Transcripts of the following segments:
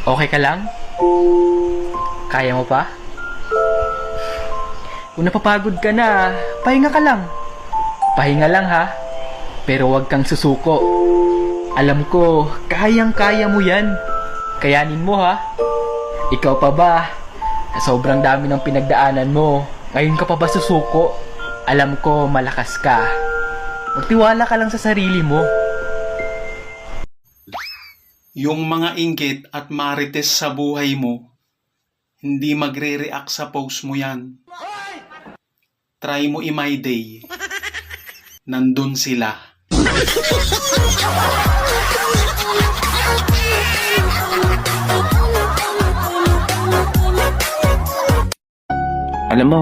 Okay ka lang? Kaya mo pa? Kung napapagod ka na, pahinga ka lang. Pahinga lang ha. Pero huwag kang susuko. Alam ko, kayang-kaya mo yan. Kayanin mo ha. Ikaw pa ba? Sa sobrang dami ng pinagdaanan mo, ngayon ka pa ba susuko? Alam ko, malakas ka. Magtiwala ka lang sa sarili mo. Yung mga inggit at marites sa buhay mo, hindi magre-react sa post mo yan. Try mo i-my day. Nandun sila. Alam mo,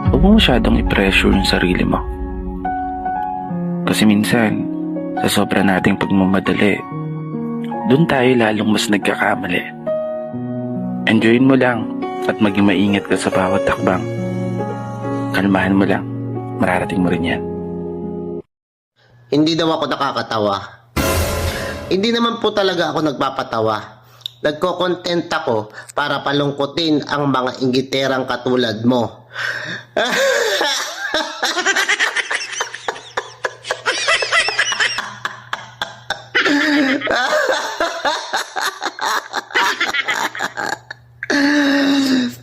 huwag mo masyadong i-pressure yung sarili mo. Kasi minsan, sa sobra nating pagmamadali, doon tayo lalong mas nagkakamali. Enjoyin mo lang at maging maingat ka sa bawat takbang. Kalmahan mo lang, mararating mo rin yan. Hindi daw ako nakakatawa. Hindi naman po talaga ako nagpapatawa. Nagko-content ako para palungkutin ang mga inggiterang katulad mo.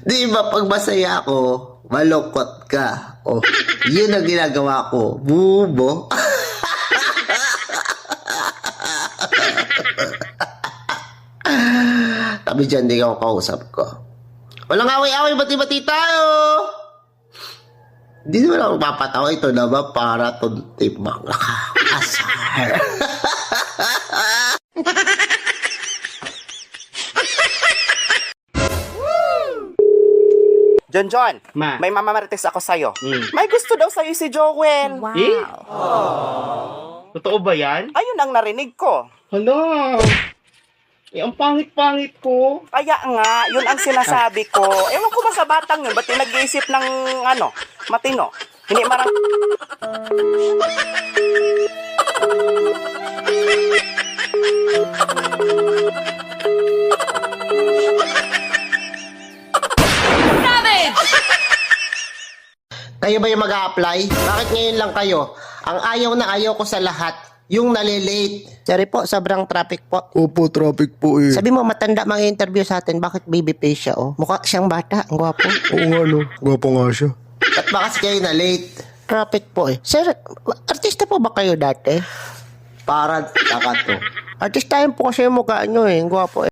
Di ba pag masaya ako, malungkot ka. Oh, yun ang ginagawa ko. Bubo. Tabi dyan, di ako kausap ko. Walang away-away, bati-bati tayo! Di naman ako papatawa. Ito na ba para tuntip mga asar? John, Ma. may mamamarites ako sa'yo. May gusto daw sa'yo si Joel. Totoo ba yan? Ayun ang narinig ko. Hala! Eh, ang pangit-pangit ko. Kaya nga, yun ang sinasabi ko. Ewan ko ba sa batang yun, ba't yung nag-iisip ng, matino? Hindi marang... Kayo ba yung mag-a-apply? Bakit ngayon lang kayo? Ang ayaw na ayaw ko sa lahat, yung nalilate. Sorry po, sobrang traffic po. Opo, traffic po eh. Sabi mo, matanda mga interview sa atin, bakit baby face siya, oh? Mukha siyang bata, ang gwapo. Oo nga no, gwapo nga siya. At ba kasi kayo na late? Traffic po eh. Sir, artista po ba kayo dati? Para taka to. Artistahin po kasi yung mukha nyo eh, ang gwapo eh.